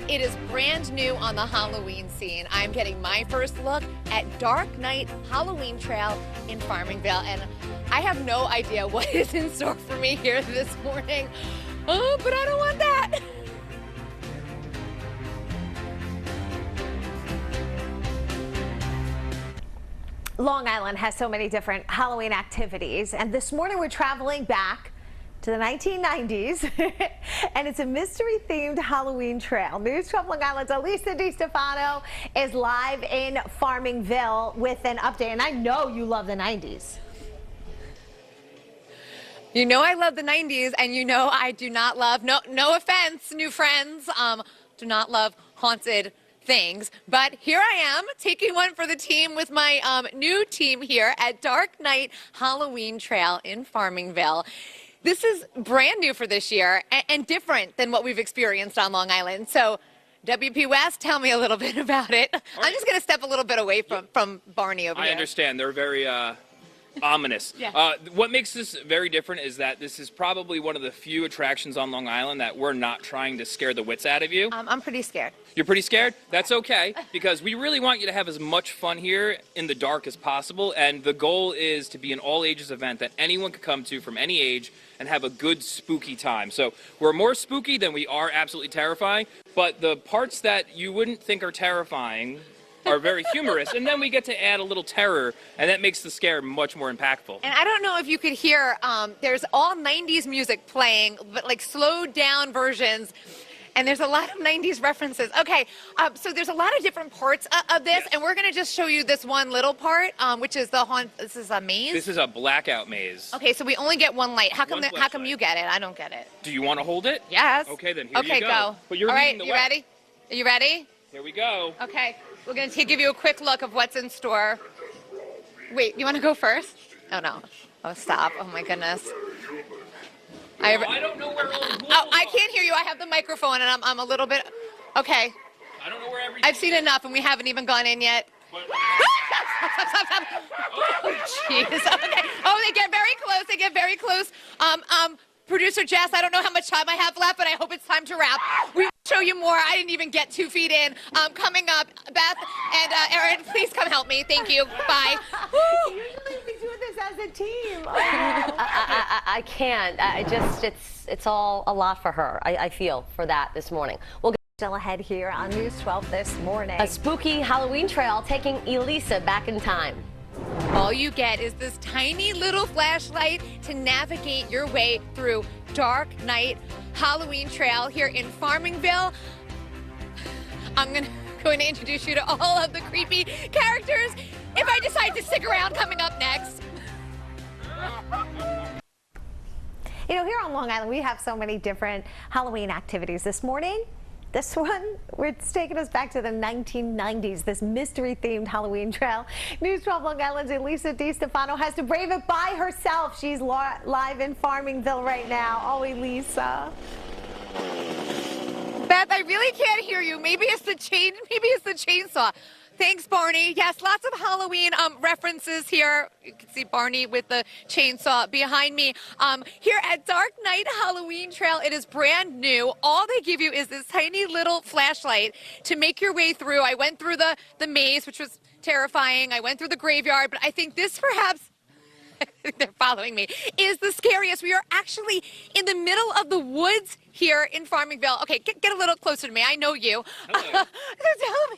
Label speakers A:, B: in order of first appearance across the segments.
A: It is brand new on the Halloween scene. I'm getting my first look at Dark Night Halloween Trail in Farmingville, and I have no idea what is in store for me here this morning. Oh, but I don't want that.
B: Long Island has so many different Halloween activities, and this morning we're traveling back to the 1990s, and it's a mystery-themed Halloween trail. News 12 Long Island's Elisa Distefano is live in Farmingville with an update, and I know you love the 90s.
A: You know I love the 90s, and you know I do not love, no offense, new friends, do not love haunted things. But here I am, taking one for the team with my new team here at Dark Night Halloween Trail in Farmingville. This is brand new for this year and different than what we've experienced on Long Island. So, WP West, tell me a little bit about it. I'm just going to step a little bit away from Barney over here.
C: I understand. They're very ominous.
A: Yeah.
C: What makes this very different is that this is probably one of the few attractions on Long Island that we're not trying to scare the wits out of you.
A: I'm pretty scared.
C: You're pretty scared? That's okay, because we really want you to have as much fun here in the dark as possible, and the goal is to be an all-ages event that anyone can come to from any age and have a good spooky time. So we're more spooky than we are absolutely terrifying, but the parts that you wouldn't think are terrifying are very humorous, and then we get to add a little terror, and that makes the scare much more impactful.
A: And I don't know if you could hear, there's all 90s music playing, but like slowed down versions. And there's a lot of 90s references. Okay, so there's a lot of different parts of this,
C: Yes.
A: and we're going to just show you this one little part, which is this is a maze?
C: This is a blackout maze.
A: Okay, so we only get one light. How come
C: One
A: how come
C: flashlight.
A: you get it? I don't get it.
C: Do you want to hold it?
A: Yes.
C: Okay, then here
A: okay,
C: you go. But you're
A: All right,
C: leading the
A: you
C: way.
A: ready? Are you ready?
C: Here we go.
A: Okay, we're going to give you a quick look of what's in store. Wait, you want to go first? Oh, no. Oh, stop. Oh, my goodness.
C: I don't know where all the ghouls
A: I
C: are.
A: can't hear you. I have the microphone, and I'm a little bit... Okay.
C: I don't know where everything
A: I've seen enough, and we haven't even gone in yet.
C: But-
A: Oh, jeez. Okay. Oh, they get very close. They get very close. Producer Jess, I don't know how much time I have left, but I hope it's time to wrap. We'll show you more. I didn't even get 2 feet in. Coming up, Beth and Erin, please come help me. Thank you. Bye.
B: Usually we do this as a team.
D: I can't. It's all a lot for her. I feel for that this morning. We'll get
B: Still ahead here on News 12 this morning.
D: a spooky Halloween trail taking Elisa back in time.
A: All you get is this tiny little flashlight to navigate your way through Dark Night Halloween Trail here in Farmingville. I'm going to introduce you to all of the creepy characters if I decide to stick around coming up next.
B: You know, here on Long Island, we have so many different Halloween activities. This morning, this one, it's taking us back to the 1990s, this mystery-themed Halloween trail. News 12 Long Island's Elisa Distefano has to brave it by herself. She's live in Farmingville right now. Oh, Elisa.
A: Beth, I really can't hear you. Maybe it's the chainsaw. Thanks, Barney. Yes, lots of Halloween references here. You can see Barney with the chainsaw behind me. Here at Dark Night Halloween Trail, it is brand new. All they give you is this tiny little flashlight to make your way through. I went through the maze, which was terrifying. I went through the graveyard, but I think this perhaps... they're following me, is the scariest. We are actually in the middle of the woods here in Farmingville. Okay, get a little closer to me. I know you. Tell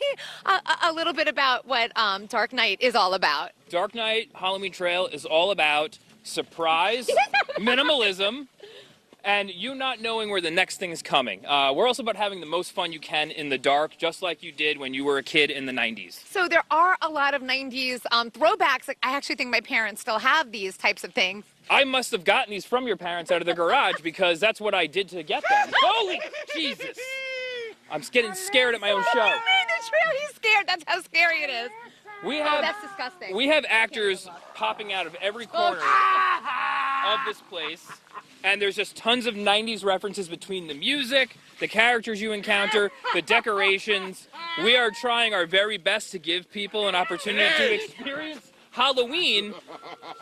A: me a little bit about what Dark Night is all about.
C: Dark Night Halloween Trail is all about surprise, minimalism, and you not knowing where the next thing is coming. We're also about having the most fun you can in the dark, just like you did when you were a kid in the 90s.
A: So there are a lot of 90s throwbacks. Like, I actually think my parents still have these types of things.
C: I must have gotten these from your parents out of the garage because that's what I did to get them. Holy Jesus! I'm getting scared at my own show.
A: You made the trail. He's scared. That's how scary it is.
C: We
A: Oh,
C: have,
A: that's disgusting.
C: we have actors popping out of every corner of this place, and there's just tons of 90s references between the music, the characters you encounter, the decorations. We are trying our very best to give people an opportunity to experience Halloween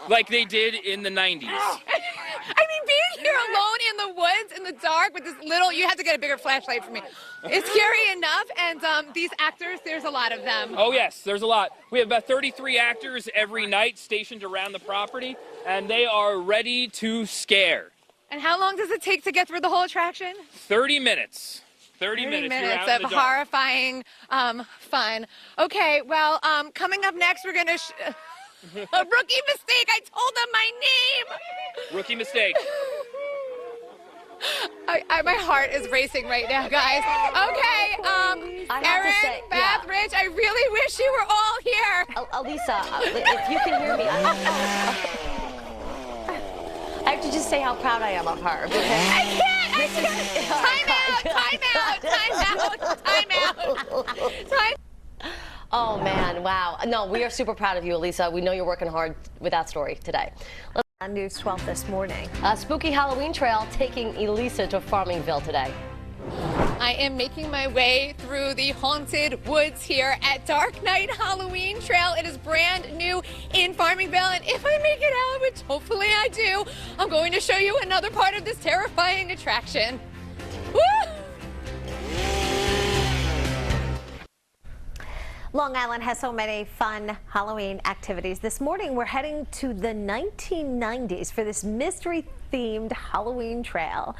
C: like they did in the 90s.
A: I mean, being here alone in the woods in the dark with this little, you have to get a bigger flashlight for me. It's scary enough, and these actors, there's a lot of them.
C: Oh yes, there's a lot. We have about 33 actors every night stationed around the property, and they are ready to scare.
A: And how long does it take to get through the whole attraction?
C: 30 minutes. 30 minutes. You're out in
A: of
C: the dark.
A: horrifying fun. Okay, well, coming up next, we're going to... a rookie mistake. I told them my name.
C: Rookie mistake.
A: My heart is racing right now, guys. Okay,
D: I have
A: Erin,
D: to say,
A: Beth, Rich, I really wish you were all here.
D: Elisa, if you can hear me, I have to just say how proud I am of her.
A: I can't. Time out.
D: Oh man, wow. No, we are super proud of you, Elisa. We know you're working hard with that story today.
B: On News 12 this morning.
D: A spooky Halloween trail taking Elisa to Farmingville today.
A: I am making my way through the haunted woods here at Dark Night Halloween Trail. It is brand new in Farmingville, and if I make it out, which hopefully I do, I'm going to show you another part of this terrifying attraction. Woo!
B: Long Island has so many fun Halloween activities. This morning, we're heading to the 1990s for this mystery-themed Halloween trail.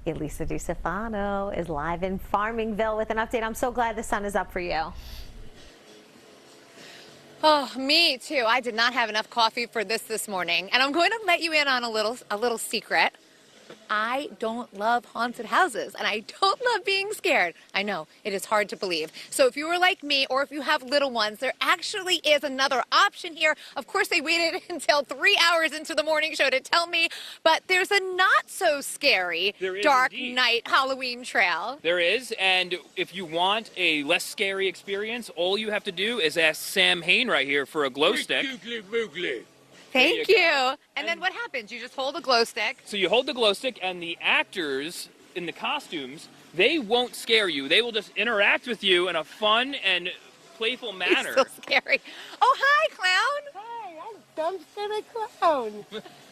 B: Elisa Distefano is live in Farmingville with an update. I'm so glad the sun is up for you.
A: Oh, me too. I did not have enough coffee for this morning, and I'm going to let you in on a little secret. I don't love haunted houses, and I don't love being scared. I know, it is hard to believe. So if you were like me, or if you have little ones, there actually is another option here. Of course, they waited until 3 hours into the morning show to tell me, but there's a not-so-scary Dark Night Halloween trail.
C: There is, and if you want a less scary experience, all you have to do is ask Sam Hain right here for a glow stick.
A: Thank you. And then what happens? You just hold a glow stick.
C: So you hold the glow stick, and the actors in the costumes, they won't scare you. They will just interact with you in a fun and playful manner.
A: It's so scary. Oh, hi, Clown.
E: Hi, I'm Dumpster the Clown.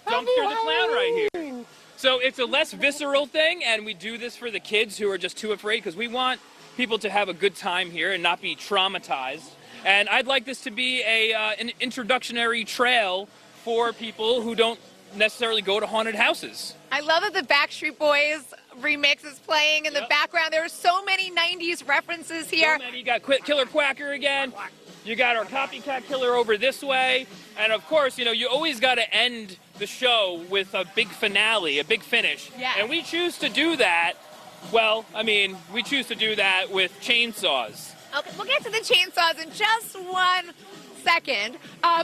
C: Dumpster the Clown right here. So it's a less visceral thing, and we do this for the kids who are just too afraid, because we want people to have a good time here and not be traumatized. And I'd like this to be an introductionary trail for people who don't necessarily go to haunted houses.
A: I love that the Backstreet Boys remix is playing in the background. There are so many 90s references here.
C: So many. You got Killer Quacker again. You got our copycat killer over this way. And of course, you know, you always got to end the show with a big finale, a big finish.
A: Yeah.
C: And we choose to do that, well, I mean, we choose to do that with chainsaws.
A: Okay, we'll get to the chainsaws in just 1 second.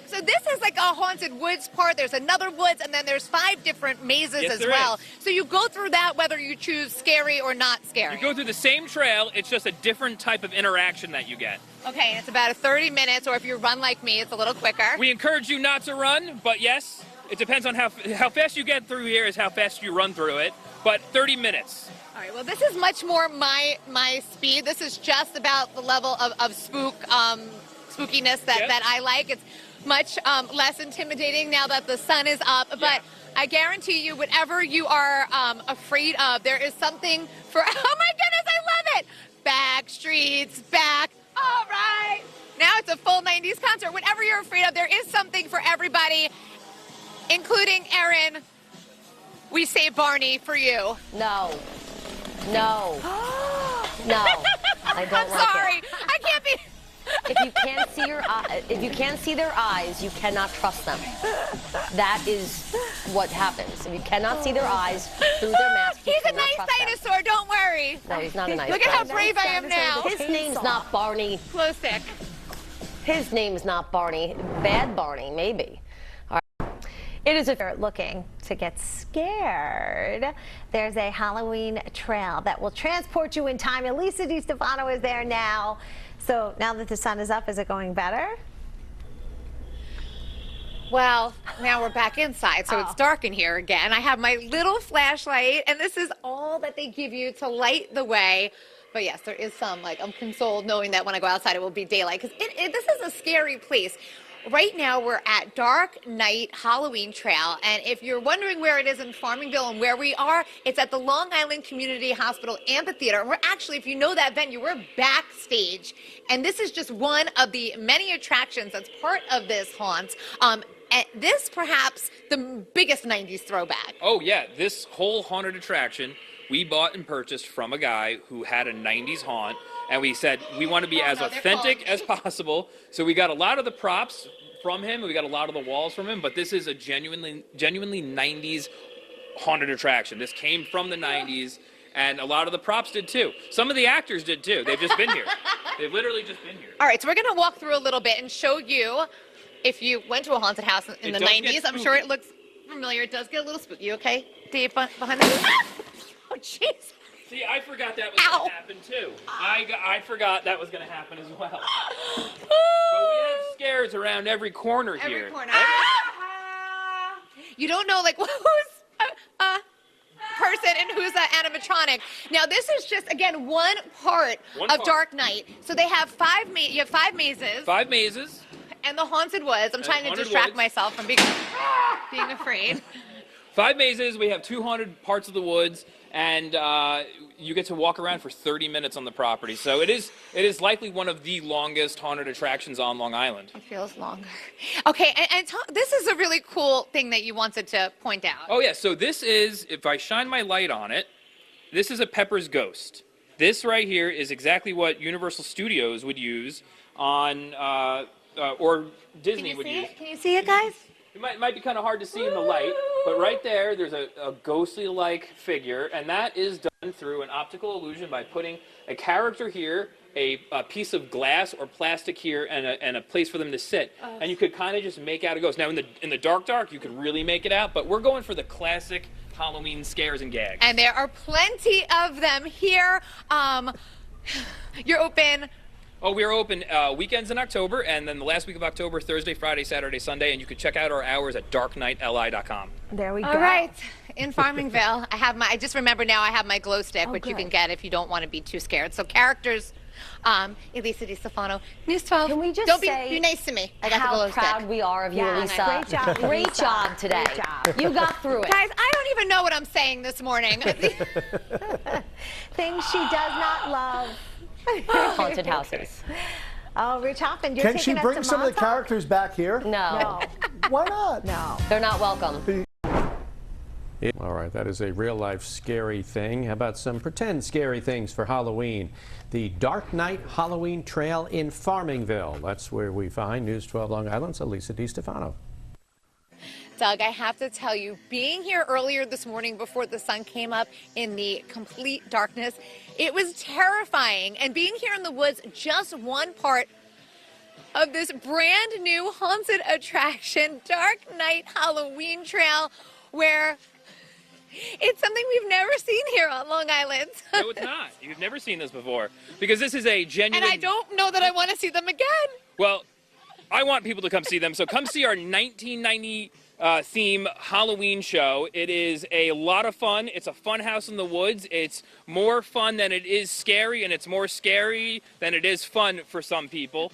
A: So this is like a haunted woods part. There's another woods, and then there's 5 different mazes as well. So you go through that whether you choose scary or not scary.
C: You go through the same trail, it's just a different type of interaction that you get.
A: Okay, and it's about a 30 minutes, or if you run like me, it's a little quicker.
C: We encourage you not to run, but yes, it depends on how fast you get through here is how fast you run through it, but 30 minutes.
A: All right, well, this is much more my speed. This is just about the level of spookiness that I like. It's much less intimidating now that the sun is up, but I guarantee you, whatever you are afraid of, there is something for, oh my goodness, I love it! Backstreet's back, all right! Now it's a full 90s concert. Whatever you're afraid of, there is something for everybody, including Erin. We say Barney for you.
D: No. No. No. I don't
A: I'm
D: like
A: sorry.
D: it.
A: I can't be.
D: If you can't see their eyes, you cannot trust them. That is what happens. If you cannot see their eyes through their mask, you
A: He's a
D: cannot
A: nice
D: trust them.
A: dinosaur. Don't worry.
D: No, he's not a nice
A: Look at how
D: dinosaur.
A: brave I am now.
D: His name's not Barney.
A: Glow stick.
D: His name's not Barney. Bad Barney, maybe. All right. It is
B: If you're looking to get scared, there's a Halloween trail that will transport you in time. Elisa Distefano is there now. So now that the sun is up, is it going better?
A: Well, now we're back inside, so it's dark in here again. I have my little flashlight, and this is all that they give you to light the way. But yes, there is some, like, I'm consoled knowing that when I go outside, it will be daylight, because this is a scary place. right now we're at Dark Night Halloween Trail, and if you're wondering where it is in Farmingville and where we are, it's at the Long Island Community Hospital Amphitheater. And we're actually, if you know that venue, we're backstage, and this is just one of the many attractions that's part of this haunt. And this perhaps the biggest 90s throwback.
C: Oh yeah, this whole haunted attraction we bought and purchased from a guy who had a 90s haunt, and we said we want to be as authentic as possible. So we got a lot of the props from him, we got a lot of the walls from him, but this is a genuinely 90s haunted attraction. This came from the 90s, and a lot of the props did too. Some of the actors did too. They've just been here. They've literally just been here.
A: All right, so we're going to walk through a little bit and show you, if you went to a haunted house in the 90s, I'm sure it looks familiar. It does get a little spooky, okay? Dave, behind the... Oh, jeez.
C: See, I forgot that was going to happen too. I forgot that was going to happen as well. But we have scares around every corner here.
A: Every corner. You don't know, like, who's a person and who's an animatronic. Now, this is just, again, one part of Dark Night. So they have you have 5 mazes.
C: 5 mazes.
A: And the Haunted Woods. I'm trying to distract myself from being afraid.
C: 5 mazes. We have 2 haunted parts of the woods, and you get to walk around for 30 minutes on the property. So it is likely one of the longest haunted attractions on Long Island.
A: It feels longer. Okay, and this is a really cool thing that you wanted to point out.
C: Oh yeah, so this is, if I shine my light on it, this is a Pepper's Ghost. This right here is exactly what Universal Studios would use on, or Disney would use.
A: Can you see it, guys?
C: It might be kind of hard to see in the light, but right there's a ghostly-like figure, and that is done through an optical illusion by putting a character here, a piece of glass or plastic here, and a place for them to sit, and you could kind of just make out a ghost. Now, in the dark, you could really make it out, but we're going for the classic Halloween scares and gags.
A: And there are plenty of them here. You're open.
C: Oh, we are open weekends in October, and then the last week of October, Thursday, Friday, Saturday, Sunday, and you can check out our hours at darknightli.com.
B: There we go.
A: All right, in Farmingville, I just remember now I have my glow stick, which you can get if you don't want to be too scared. So characters, Elisa Distefano, News 12.
D: Can we just
A: don't
D: say
A: be nice to me. I got the glow
D: how proud
A: stick.
D: we are of you,
B: Yeah,
D: Elisa.
B: great job,
D: Great
B: Elisa.
D: job today.
B: Great job.
D: You got through it.
A: Guys, I don't even know what I'm saying this morning.
B: Things she does not love.
D: Haunted houses.
B: Oh, Rich Hoffman, you're
F: Can
B: taking
F: she
B: us
F: bring
B: to
F: some of the
B: Montauk?
F: characters back here?
D: No.
F: Why not?
B: No.
D: They're not welcome.
G: All right, that is a real-life scary thing. How about some pretend scary things for Halloween? The Dark Night Halloween Trail in Farmingville. That's where we find News 12 Long Island's Elisa Distefano.
A: Doug, I have to tell you, being here earlier this morning before the sun came up in the complete darkness, it was terrifying. And being here in the woods, just one part of this brand new haunted attraction, Dark Night Halloween Trail, where it's something we've never seen here on Long Island.
C: No, it's not. You've never seen this before, because this is a genuine...
A: And I don't know that I want to see them again.
C: Well, I want people to come see them, so come see our 1990 theme Halloween show. It is a lot of fun. It's a fun house in the woods. It's more fun than it is scary, and it's more scary than it is fun for some people.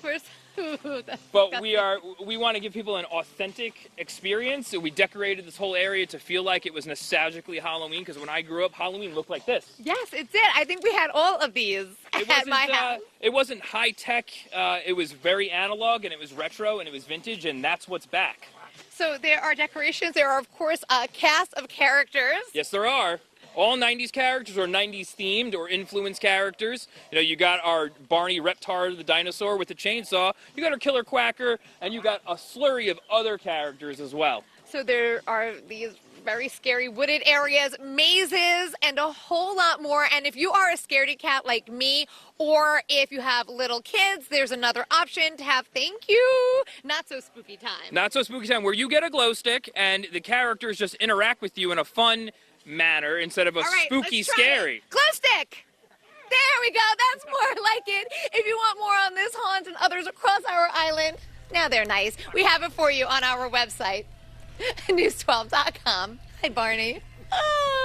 C: But we want to give people an authentic experience. So we decorated this whole area to feel like it was nostalgically Halloween, because when I grew up, Halloween looked like this.
A: Yes, it did. I think we had all of these at my house.
C: It wasn't high tech. It was very analog, and it was retro, and it was vintage, and that's what's back.
A: So there are decorations. There are, of course, a cast of characters.
C: Yes, there are. All 90s characters or 90s themed or influenced characters. You know, you got our Barney Reptar the dinosaur with the chainsaw. You got our Killer Quacker, and you got a slurry of other characters as well.
A: So there are these very scary wooded areas, mazes, and a whole lot more. And if you are a scaredy cat like me, or if you have little kids, there's another option to have, thank you, not so spooky time.
C: Not so spooky time, where you get a glow stick and the characters just interact with you in a fun manner instead of a spooky scary.
A: Glow stick! There we go, that's more like it. If you want more on this haunt and others across our island, now they're nice. We have it for you on our website, news12.com. Hi, Barney. Oh.